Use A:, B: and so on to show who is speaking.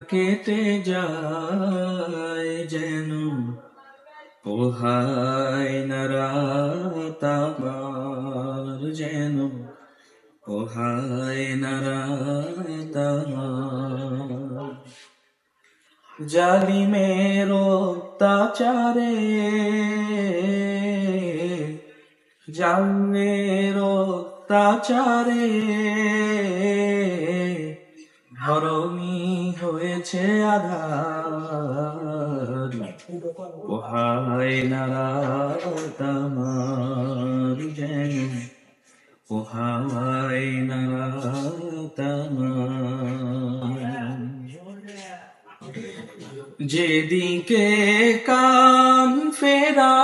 A: কেটে যায় যেন পোহায় না রাত আমার, যেন পোহায় না রাত আমার। জালিমের অত্যাচারে, জালিমের অত্যাচারে ধরণী হয়েছে আধার, পোহায় না রাত আমার, যেন পোহায় না রাত আমার। যেদিকে কান ফেরা